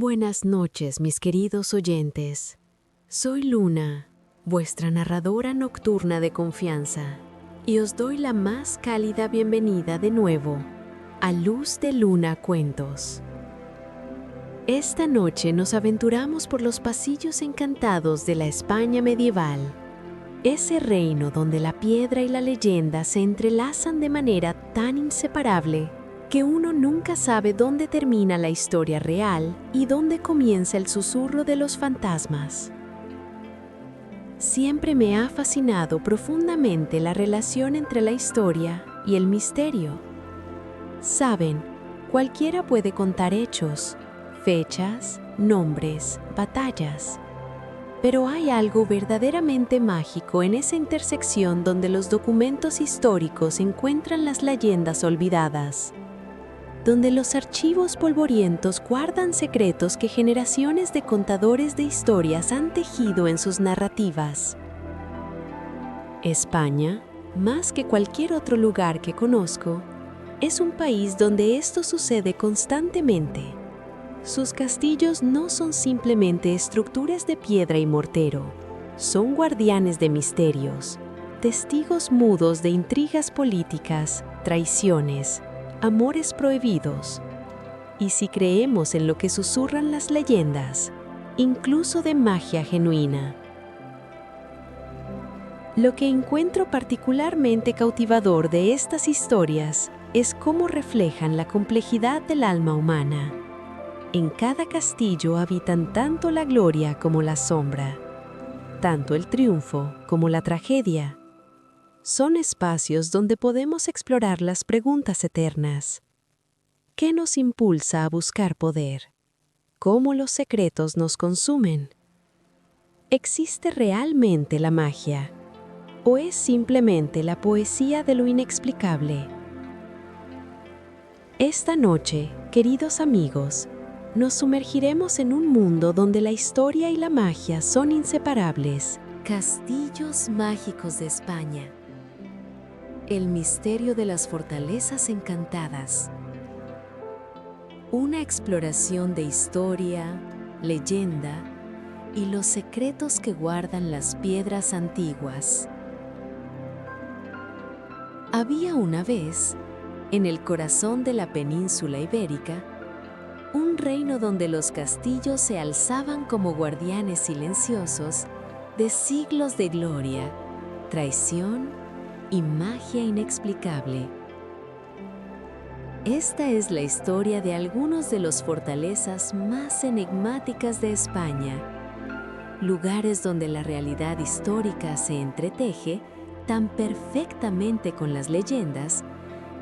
Buenas noches, mis queridos oyentes. Soy Luna, vuestra narradora nocturna de confianza, y os doy la más cálida bienvenida de nuevo a Luz de Luna Cuentos. Esta noche nos aventuramos por los pasillos encantados de la España medieval, ese reino donde la piedra y la leyenda se entrelazan de manera tan inseparable que uno nunca sabe dónde termina la historia real y dónde comienza el susurro de los fantasmas. Siempre me ha fascinado profundamente la relación entre la historia y el misterio. Saben, cualquiera puede contar hechos, fechas, nombres, batallas. Pero hay algo verdaderamente mágico en esa intersección donde los documentos históricos encuentran las leyendas olvidadas, donde los archivos polvorientos guardan secretos que generaciones de contadores de historias han tejido en sus narrativas. España, más que cualquier otro lugar que conozco, es un país donde esto sucede constantemente. Sus castillos no son simplemente estructuras de piedra y mortero, son guardianes de misterios, testigos mudos de intrigas políticas, traiciones, amores prohibidos. Y si creemos en lo que susurran las leyendas, incluso de magia genuina. Lo que encuentro particularmente cautivador de estas historias es cómo reflejan la complejidad del alma humana. En cada castillo habitan tanto la gloria como la sombra, tanto el triunfo como la tragedia. Son espacios donde podemos explorar las preguntas eternas. ¿Qué nos impulsa a buscar poder? ¿Cómo los secretos nos consumen? ¿Existe realmente la magia? ¿O es simplemente la poesía de lo inexplicable? Esta noche, queridos amigos, nos sumergiremos en un mundo donde la historia y la magia son inseparables. Castillos mágicos de España. El misterio de las fortalezas encantadas. Una exploración de historia, leyenda y los secretos que guardan las piedras antiguas. Había una vez, en el corazón de la península ibérica, un reino donde los castillos se alzaban como guardianes silenciosos de siglos de gloria, traición y magia inexplicable. Esta es la historia de algunos de las fortalezas más enigmáticas de España, lugares donde la realidad histórica se entreteje tan perfectamente con las leyendas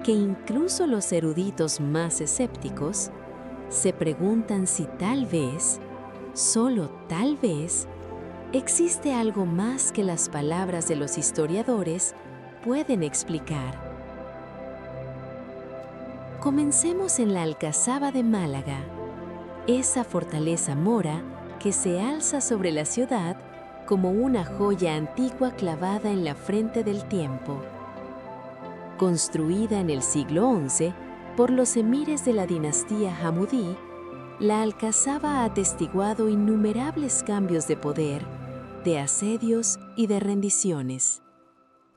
que incluso los eruditos más escépticos se preguntan si tal vez, solo tal vez, existe algo más que las palabras de los historiadores pueden explicar. Comencemos en la Alcazaba de Málaga, esa fortaleza mora que se alza sobre la ciudad como una joya antigua clavada en la frente del tiempo. Construida en el siglo XI por los emires de la dinastía Hamudí, la Alcazaba ha atestiguado innumerables cambios de poder, de asedios y de rendiciones.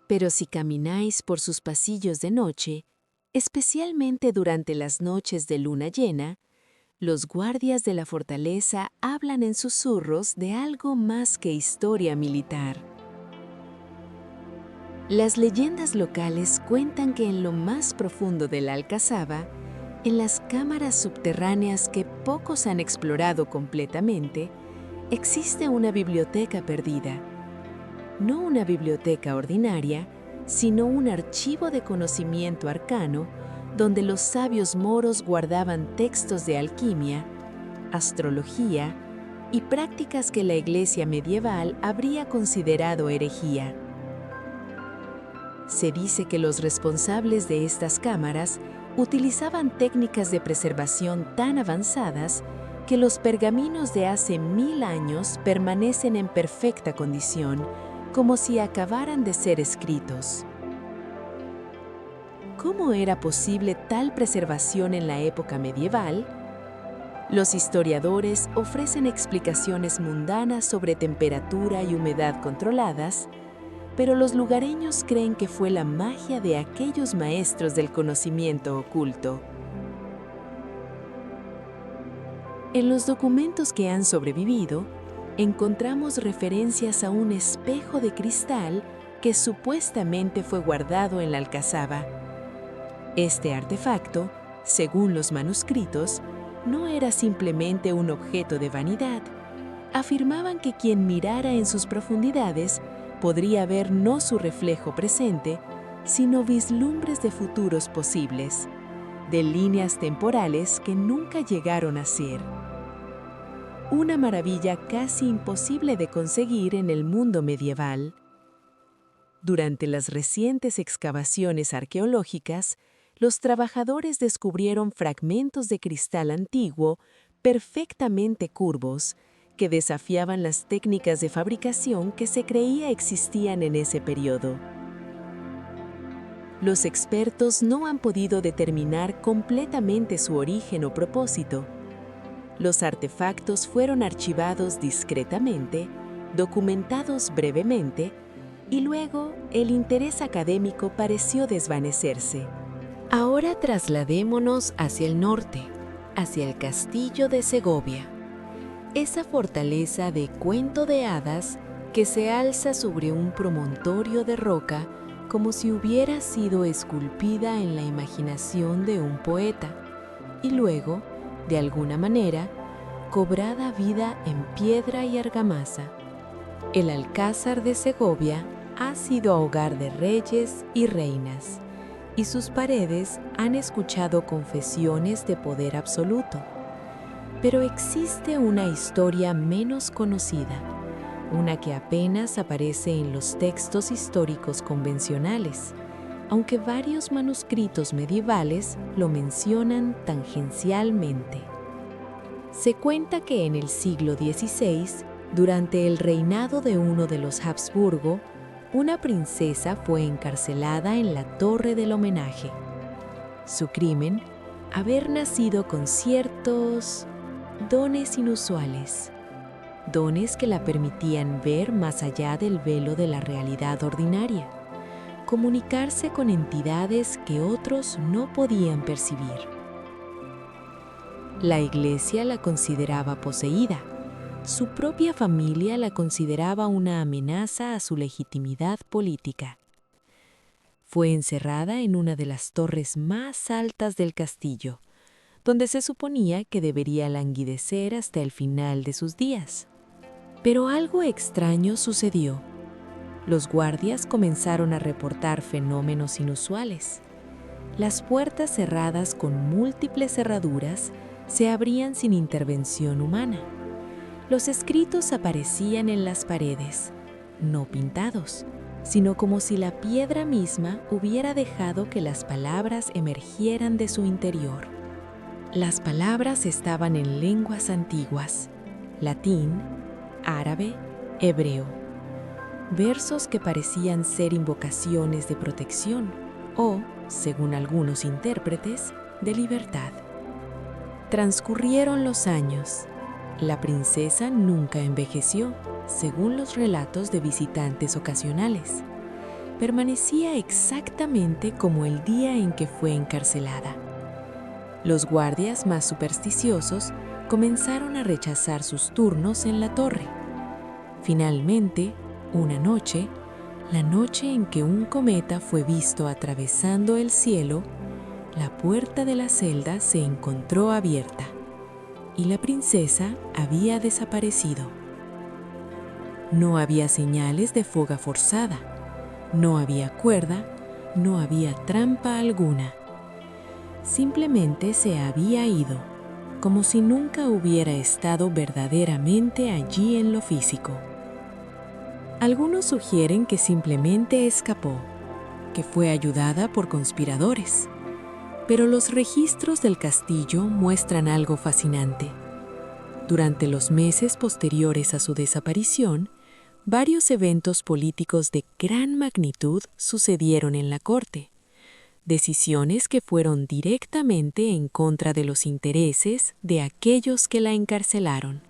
Pero si camináis por sus pasillos de noche, especialmente durante las noches de luna llena, los guardias de la fortaleza hablan en susurros de algo más que historia militar. Las leyendas locales cuentan que en lo más profundo de la Alcazaba, en las cámaras subterráneas que pocos han explorado completamente, existe una biblioteca perdida. No una biblioteca ordinaria, sino un archivo de conocimiento arcano donde los sabios moros guardaban textos de alquimia, astrología y prácticas que la Iglesia medieval habría considerado herejía. Se dice que los responsables de estas cámaras utilizaban técnicas de preservación tan avanzadas que los pergaminos de hace 1000 años permanecen en perfecta condición, como si acabaran de ser escritos. ¿Cómo era posible tal preservación en la época medieval? Los historiadores ofrecen explicaciones mundanas sobre temperatura y humedad controladas, pero los lugareños creen que fue la magia de aquellos maestros del conocimiento oculto. En los documentos que han sobrevivido, encontramos referencias a un espejo de cristal que supuestamente fue guardado en la alcazaba. Este artefacto, según los manuscritos, no era simplemente un objeto de vanidad. Afirmaban que quien mirara en sus profundidades podría ver no su reflejo presente, sino vislumbres de futuros posibles, de líneas temporales que nunca llegaron a ser. Una maravilla casi imposible de conseguir en el mundo medieval. Durante las recientes excavaciones arqueológicas, los trabajadores descubrieron fragmentos de cristal antiguo perfectamente curvos que desafiaban las técnicas de fabricación que se creía existían en ese periodo. Los expertos no han podido determinar completamente su origen o propósito. Los artefactos fueron archivados discretamente, documentados brevemente, y luego el interés académico pareció desvanecerse. Ahora trasladémonos hacia el norte, hacia el castillo de Segovia. Esa fortaleza de cuento de hadas que se alza sobre un promontorio de roca como si hubiera sido esculpida en la imaginación de un poeta y luego, de alguna manera, cobrada vida en piedra y argamasa. El Alcázar de Segovia ha sido hogar de reyes y reinas, y sus paredes han escuchado confesiones de poder absoluto. Pero existe una historia menos conocida, una que apenas aparece en los textos históricos convencionales, aunque varios manuscritos medievales lo mencionan tangencialmente. Se cuenta que en el siglo XVI, durante el reinado de uno de los Habsburgo, una princesa fue encarcelada en la Torre del Homenaje. Su crimen, haber nacido con ciertos dones inusuales, dones que la permitían ver más allá del velo de la realidad ordinaria, comunicarse con entidades que otros no podían percibir. La Iglesia la consideraba poseída. Su propia familia la consideraba una amenaza a su legitimidad política. Fue encerrada en una de las torres más altas del castillo, donde se suponía que debería languidecer hasta el final de sus días. Pero algo extraño sucedió. Los guardias comenzaron a reportar fenómenos inusuales. Las puertas cerradas con múltiples cerraduras se abrían sin intervención humana. Los escritos aparecían en las paredes, no pintados, sino como si la piedra misma hubiera dejado que las palabras emergieran de su interior. Las palabras estaban en lenguas antiguas, latín, árabe, hebreo. Versos que parecían ser invocaciones de protección o, según algunos intérpretes, de libertad. Transcurrieron los años. La princesa nunca envejeció, según los relatos de visitantes ocasionales. Permanecía exactamente como el día en que fue encarcelada. Los guardias más supersticiosos comenzaron a rechazar sus turnos en la torre. Finalmente, una noche, la noche en que un cometa fue visto atravesando el cielo, la puerta de la celda se encontró abierta y la princesa había desaparecido. No había señales de fuga forzada, no había cuerda, no había trampa alguna. Simplemente se había ido, como si nunca hubiera estado verdaderamente allí en lo físico. Algunos sugieren que simplemente escapó, que fue ayudada por conspiradores. Pero los registros del castillo muestran algo fascinante. Durante los meses posteriores a su desaparición, varios eventos políticos de gran magnitud sucedieron en la corte, decisiones que fueron directamente en contra de los intereses de aquellos que la encarcelaron,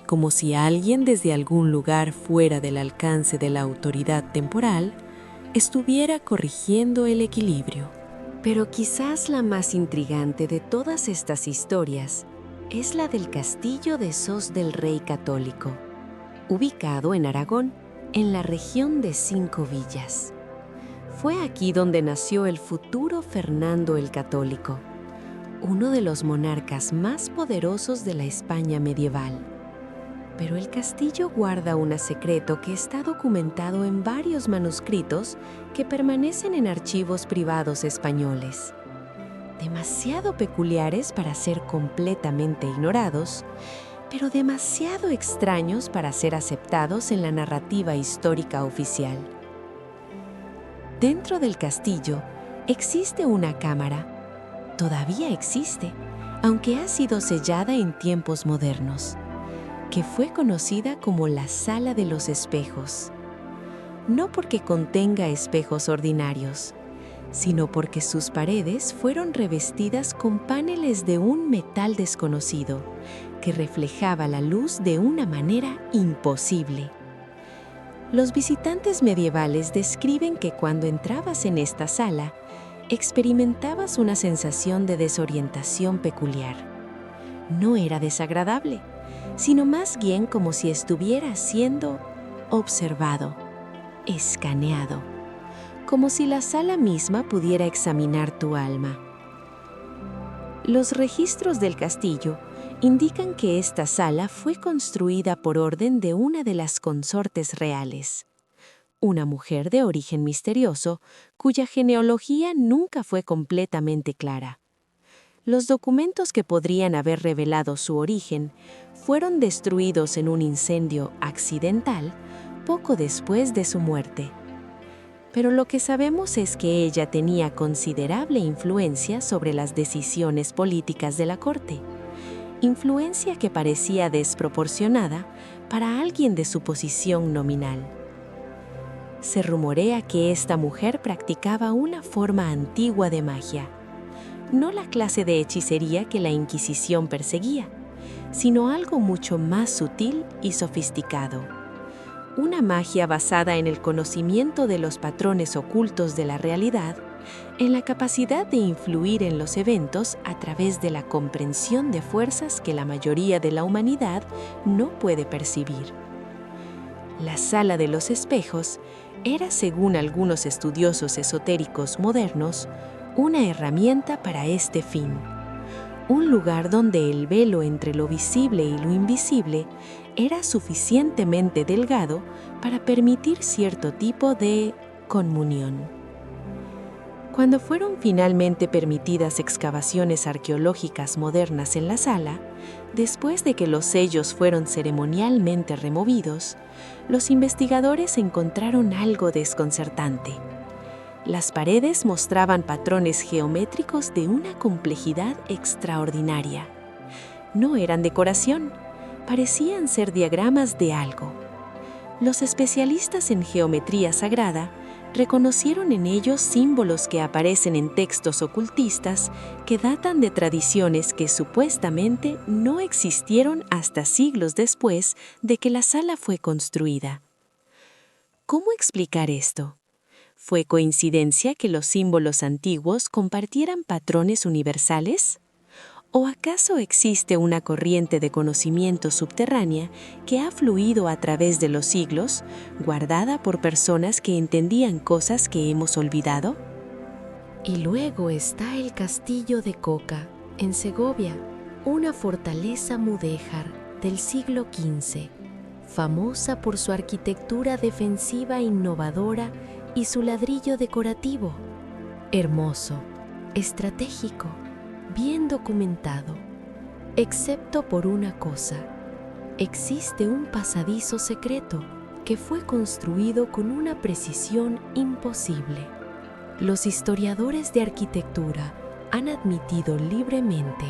como si alguien desde algún lugar fuera del alcance de la autoridad temporal estuviera corrigiendo el equilibrio. Pero quizás la más intrigante de todas estas historias es la del castillo de Sos del Rey Católico, ubicado en Aragón, en la región de Cinco Villas. Fue aquí donde nació el futuro Fernando el Católico, uno de los monarcas más poderosos de la España medieval. Pero el castillo guarda un secreto que está documentado en varios manuscritos que permanecen en archivos privados españoles. Demasiado peculiares para ser completamente ignorados, pero demasiado extraños para ser aceptados en la narrativa histórica oficial. Dentro del castillo existe una cámara. Todavía existe, aunque ha sido sellada en tiempos modernos, que fue conocida como la Sala de los Espejos. No porque contenga espejos ordinarios, sino porque sus paredes fueron revestidas con paneles de un metal desconocido que reflejaba la luz de una manera imposible. Los visitantes medievales describen que cuando entrabas en esta sala, experimentabas una sensación de desorientación peculiar. No era desagradable, sino más bien como si estuviera siendo observado, escaneado, como si la sala misma pudiera examinar tu alma. Los registros del castillo indican que esta sala fue construida por orden de una de las consortes reales, una mujer de origen misterioso cuya genealogía nunca fue completamente clara. Los documentos que podrían haber revelado su origen fueron destruidos en un incendio accidental poco después de su muerte. Pero lo que sabemos es que ella tenía considerable influencia sobre las decisiones políticas de la corte, influencia que parecía desproporcionada para alguien de su posición nominal. Se rumorea que esta mujer practicaba una forma antigua de magia, no la clase de hechicería que la Inquisición perseguía, sino algo mucho más sutil y sofisticado. Una magia basada en el conocimiento de los patrones ocultos de la realidad, en la capacidad de influir en los eventos a través de la comprensión de fuerzas que la mayoría de la humanidad no puede percibir. La Sala de los Espejos era, según algunos estudiosos esotéricos modernos, una herramienta para este fin. Un lugar donde el velo entre lo visible y lo invisible era suficientemente delgado para permitir cierto tipo de comunión. Cuando fueron finalmente permitidas excavaciones arqueológicas modernas en la sala, después de que los sellos fueron ceremonialmente removidos, los investigadores encontraron algo desconcertante. Las paredes mostraban patrones geométricos de una complejidad extraordinaria. No eran decoración, parecían ser diagramas de algo. Los especialistas en geometría sagrada reconocieron en ellos símbolos que aparecen en textos ocultistas que datan de tradiciones que supuestamente no existieron hasta siglos después de que la sala fue construida. ¿Cómo explicar esto? ¿Fue coincidencia que los símbolos antiguos compartieran patrones universales? ¿O acaso existe una corriente de conocimiento subterránea que ha fluido a través de los siglos, guardada por personas que entendían cosas que hemos olvidado? Y luego está el castillo de Coca, en Segovia, una fortaleza mudéjar del siglo XV, famosa por su arquitectura defensiva innovadora y su ladrillo decorativo, hermoso, estratégico, bien documentado, excepto por una cosa: existe un pasadizo secreto que fue construido con una precisión imposible. Los historiadores de arquitectura han admitido libremente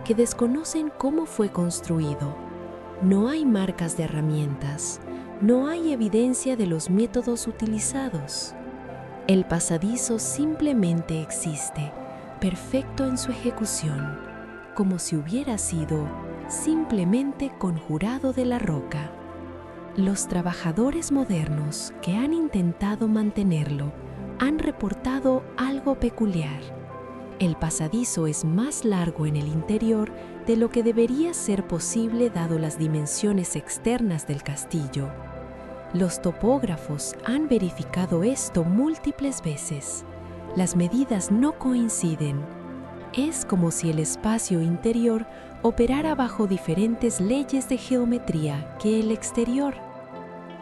que desconocen cómo fue construido. No hay marcas de herramientas, no hay evidencia de los métodos utilizados. El pasadizo simplemente existe, perfecto en su ejecución, como si hubiera sido simplemente conjurado de la roca. Los trabajadores modernos que han intentado mantenerlo han reportado algo peculiar. El pasadizo es más largo en el interior de lo que debería ser posible dado las dimensiones externas del castillo. Los topógrafos han verificado esto múltiples veces. Las medidas no coinciden. Es como si el espacio interior operara bajo diferentes leyes de geometría que el exterior.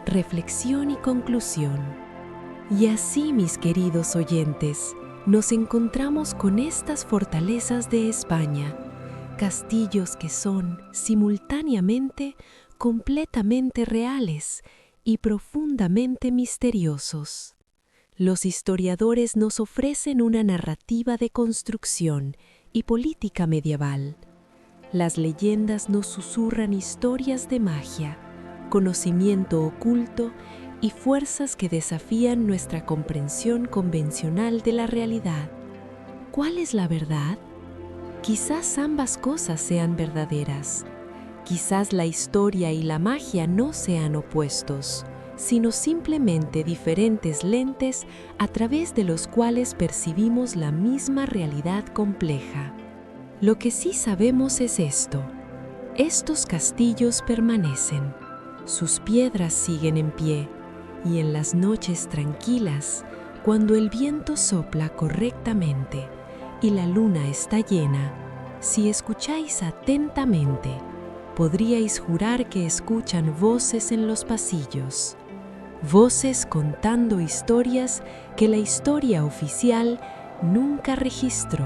Reflexión y conclusión. Y así, mis queridos oyentes, nos encontramos con estas fortalezas de España, castillos que son, simultáneamente, completamente reales y profundamente misteriosos. Los historiadores nos ofrecen una narrativa de construcción y política medieval. Las leyendas nos susurran historias de magia, conocimiento oculto y fuerzas que desafían nuestra comprensión convencional de la realidad. ¿Cuál es la verdad? Quizás ambas cosas sean verdaderas. Quizás la historia y la magia no sean opuestos, sino simplemente diferentes lentes a través de los cuales percibimos la misma realidad compleja. Lo que sí sabemos es esto: estos castillos permanecen, sus piedras siguen en pie, y en las noches tranquilas, cuando el viento sopla correctamente y la luna está llena, si escucháis atentamente, podríais jurar que escuchan voces en los pasillos, voces contando historias que la historia oficial nunca registró.